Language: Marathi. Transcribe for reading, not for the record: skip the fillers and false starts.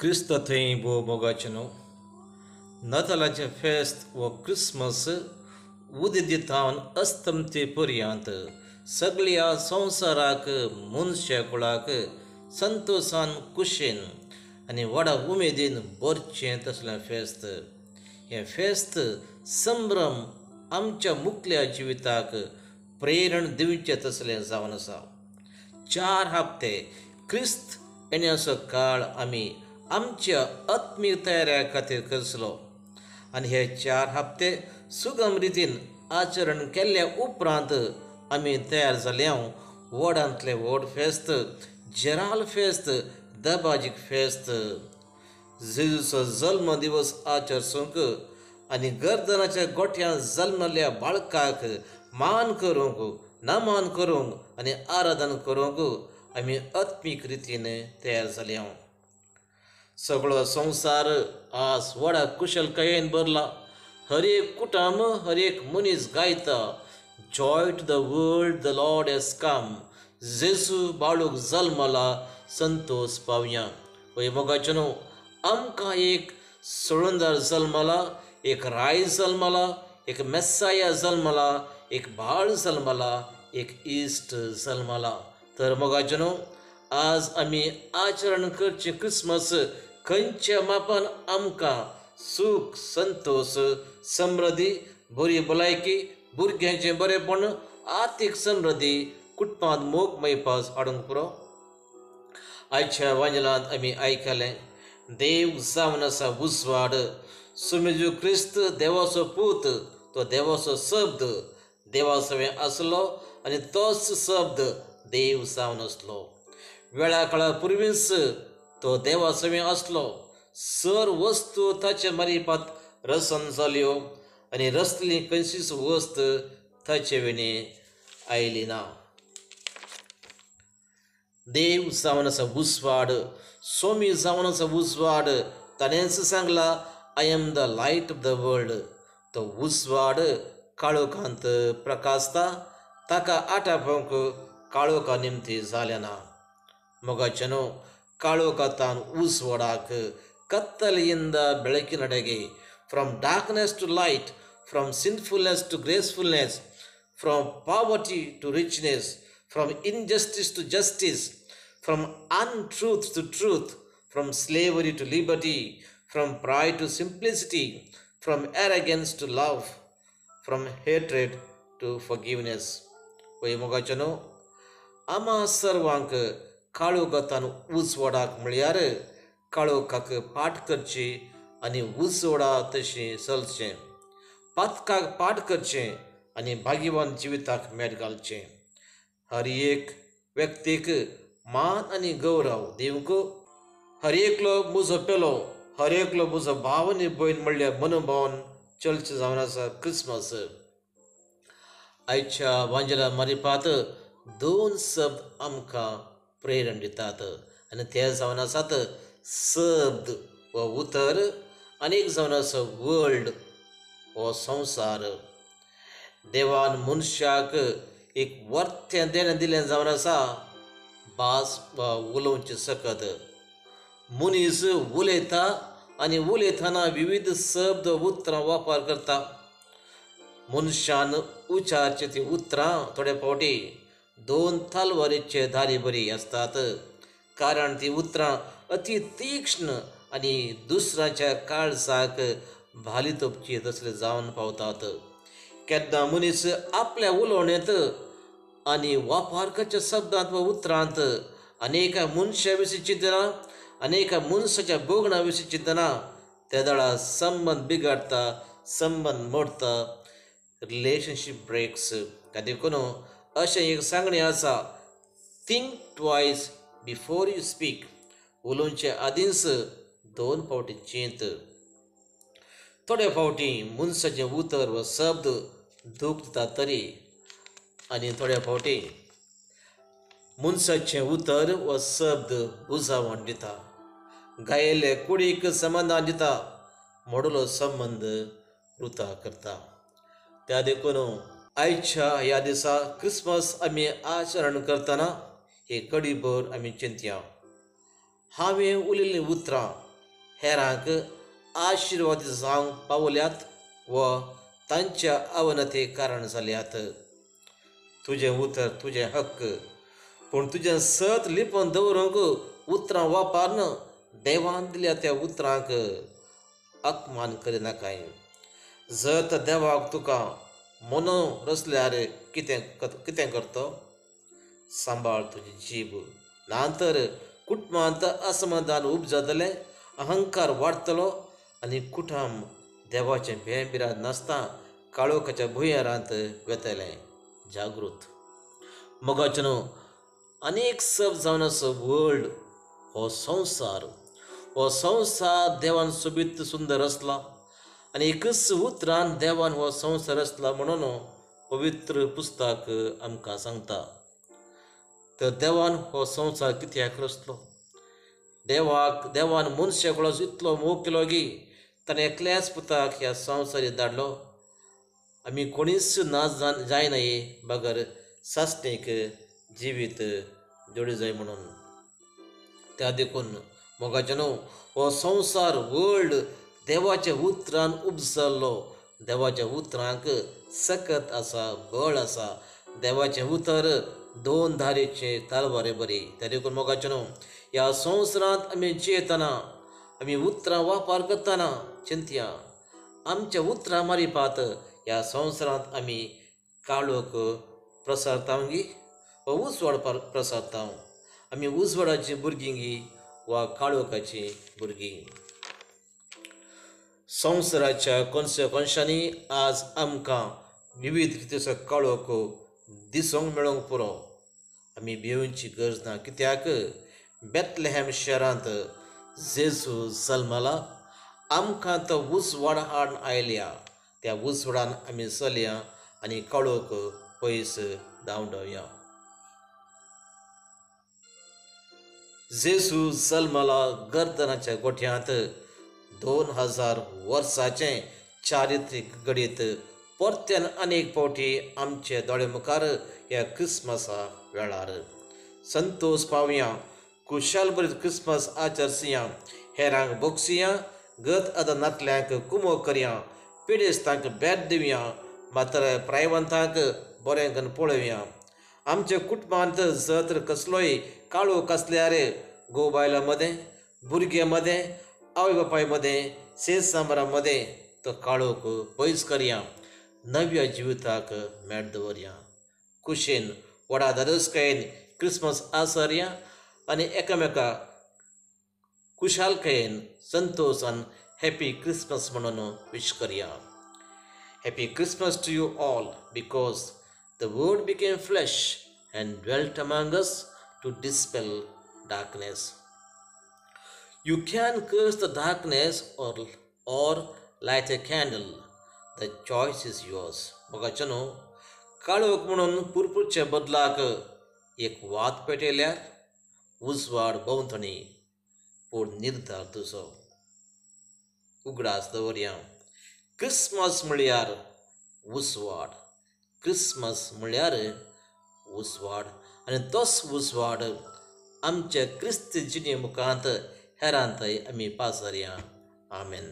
क्रिस्त थंय बो मोगाचेनो नातालाचे फेस्त व क्रिसमस उदितावन अस्तमते पर्यंत सगळ्या संवसाराक मनशाकुळाक संतोषान कुशेन आनी व्हडा उमेदीन भरचें तसलें फेस्त. हें फेस्त संभ्रम आमच्या मुखल्या जिविताक प्रेरण दिवचें तसलें जावन आसा. 4 हप्ते क्रिस्त येण्याचो काळ आमी आमच्या आत्मीय तयाऱ्या खातीर करतलो आनी हे 4 हप्ते सुगम रितीन आचरण केल्ल्या उपरांत आमी तयार जाल्या व्हडांतलें व्हड फेस्त, जेराल फेस्त, दबाजीक फेस्त. जेजूचो जल्म दिवस आचरसूंक आनी गर्दनाच्या गोठ्यांत जल्मल्या बाळकाक मान करूंक, नमन करूंक आनी आराधन करूंक आमी आत्मीक रितीन तयार जाल्या. सगळो संवसार आज व्हडा कुशलकायेन भरला. हर एक कुटुंब, हर एक मनीस गायता, joy to the world, the lord has come. जेजू बाळूक जल्मला, संतोष पावया. वय मोगाचेनो, आमकां एक सोळंदार जल्मला, एक राय जल्मला, एक मेस्साया जल्मला, एक बाळ जल्मला, एक इश्ट जल्मला. तर मोगाचेनो, आज आमी आचरण करचें क्रिसमस खंयच्या मापान आमकां सूख, संतोष, समृद्धी, बरी भलायकी, भुरग्यांचें बरेपण, आर्थीक समृद्धी, कुटुंबांत मोग मेळपास हाडूंक पुरो. आयच्या वांजलांत आमी आयकलें, देव जावन आसा उजवाड. सुमेजू क्रिस्त देवाचो पूत, तो देवाचो शब्द देवासवें आसलो आनी तोच शब्द देव जावन आसलो. वेळा काळा पुर्वीच तो देवासवें आसलो. सर वस्तू ताचे मारिफात रसन जाल्यो आनी रचली खंयचीच वस्त ताचे विणे आयली ना. देव जावन आसा उजवाड, सोमी जावन आसा उजवाड. ताणेंच सांगला, I am the light of the world. तो उजवाड काळोखांत प्रकाशता, ताका आटावंक काळोखा निमती जालें ना. मोगाचेनो, काळोखांतान उजवाडाक ಕತ್ತಲೆಯಿಂದ ಬೆಳಕಿನೆಡೆಗೆ, from darkness to light, from sinfulness to gracefulness, from poverty to richness, from injustice to justice, from untruth to truth, from slavery to liberty, from pride to simplicity, from arrogance to love, from hatred to forgiveness. वय मोगाचेनो, आमा सर्वांक काळोखांतान उजवाडाक म्हळ्यार काळोखाक पाट करची आनी उजवाडा तशी चलचें, पातकाक पाट करचें आनी भाग्यवान जिविताक मेट घालचें. हर एक व्यक्तीक मान आनी गौरव दिवंक, हर एकलो म्हजो पेलो, हर एकलो म्हजो भाव आनी भयण म्हणल्या मनोभावन चलचें जावन आसा क्रिसमस. आयच्या वांजला मारिफात 2 शब्द आमकां प्रेरण दितात आनी ते जावन आसात शब्द व उतर, आनी एक जावन आसा वर्ल्ड हो संवसार. देवान मनशाक एक वर्तें देणें दिलें जावन आसा भास वा उलोवचे सकत. मनीस उलयता आनी उलयतना विविध शब्द उतरां वापर करता. मनशान उच्चारचे ती उतरां थोडे फावटी 2 तलवारीचे धारी बरी आसतात, कारण ती उतरां अति तीक्ष्ण आनी दुसऱ्याच्या काळजाक भाली तोपची तसले जावन पावतात. केन्ना मनीस आपल्या उलोवणेंत आनी वापरकाच्या शब्दांत वा उतरांत अनेका मनशा विशीं चिंतना, अनेका मनशाच्या बोगणा विशीं चिंतना, त्या वेळा संबंद बिगडटा, संबंद मोडटा, रिलेशनशीप ब्रेक्स. देखून अशें एक सांगणें आसा, think twice before you speak. उलोवचे आदींच 2 फावटी चिंत. थोडे फावटी मनशाचें उतर व शब्द दूख दिता तरी, आनी थोड्या फावटी मनशाचें उतर व शब्द बुजावण दिता, घायिल्ले कुडीक समाधान दिता, मोडलो संबंद वृथा करता. त्या देखून आयच्या ह्या दिसा क्रिसमस आमी आचरण करतना हे कडीभर आमी चिंतया. हांवें उलयल्लीं उतरां हेरांक आशिर्वाद जावंक पावल्यात व तांच्या अवनते कारण जाल्यात. तुजें उतर तुजें हक्क, पूण तुजें सत लिपोवन दवरूंक उतरां वापरन देवान दिल्या त्या उतरांक अपमान करिनाकाय. जर देवाक तुका मनो रचल्यार कितें करतो? सांबाळ तुजी जीब, नातर कुटुंबांत असमाधान उपजतलें, अहंकार वाडतलो आनी कुटुंब देवाचें भेंबिराद नासता काळोखाच्या भुंयारांत वेतलें. जागृत मोगाचनो, अनेक सब जावन आसा वर्ल्ड, हो संवसार देवान सोबीत सुंदर असला आनी एकच उतरान देवान हो संवसार रचला म्हणून पवित्र पुस्तक आमकां सांगता. तर देवान हो संवसार कित्याक रचलो? देवान मनशाकुळाचो इतलो मोग केलो की ताणें एकल्याच पुताक ह्या संवसारीत धाडलो. आमी कोणीच नाच जायनाये बगर सासणेक जिवीत जोडी जाय म्हणून. त्या देखून मोगाचनो, हो संवसार वर्ल्ड देवाच्या उतरान उपजल्लो. देवाच्या उतरांक सकत आसा, बळ आसा. देवाचें उतर दोन धारेचें तलवारे बरी. त्या देखून मोगाचनो, ह्या संवसारांत आमी जियेतना, आमी उतरां वापर करतना चिंतया, आमच्या उतरां मारिपात ह्या संवसारांत आमी काळोख प्रसारतावंगी वा उजवाड प्रसारताव. आमी उजवाडाची भुरगीं वा काळोखाची भुरगीं. संवसाराच्या कोनशांनी आज आमकां विविध रितीचो काळोख दिसूंक मेळोंक पुरो. आमी भिवूंची गरज ना, कित्याक बेथलेहेम शारांत जेजू जल्मला. आमकां तो उजवाड हाडून आयल्या. त्या उजवाडान आमी चलया आनी काळोख पयस धांवडया. जेजू जल्मला गर्दनाच्या गोठ्यांत 2000 वर्सांचें चारित्रीक घडीत परत्यान अनेक फावटी आमचे दोळे मुखार ह्या क्रिसमसा वेळार. संतोश पावया, खुशाल बरीत क्रिसमस आचरसिया, हेरांक बोगसिया, गत अदनातल्यांक कुमो करया, पिडेस्तांक भेट दिवया, मात्र प्रायवंतांक बरें करून पळोवया. आमच्या कुटुंबांत जर कसलोय काळोख आसल्यार घोव बायलां मदें, भुरग्यां मदें, आवय बापाय मदें, शेजामारा मदें तो काळोख पयस करया. नव्या जिविताक मेळ दवरया. खुशेन व्हडा धादोसकायेन क्रिसमस आचरया आनी एकामेकाक खुशालकायेन संतोशान हॅपी क्रिसमस म्हणून विश करया. Happy Christmas to you all, because the Word became flesh and dwelt among us to dispel darkness. You can curse the darkness or light a candle. The choice is yours. मोगाचनो, काळोख म्हणून पुरपुरच्या बदलाक एक वात पेटयल्यार उजवाड भोंवतणी, पूण निर्धार तुजो. उगडास दवरया. क्रिसमस म्हळ्यार उजवाड. क्रिसमस म्हळ्यार उजवाड आनी तोच उजवाड आमच्या क्रिस्त जिणे मुखांत हेरांतय आमी पासरया. आमेन.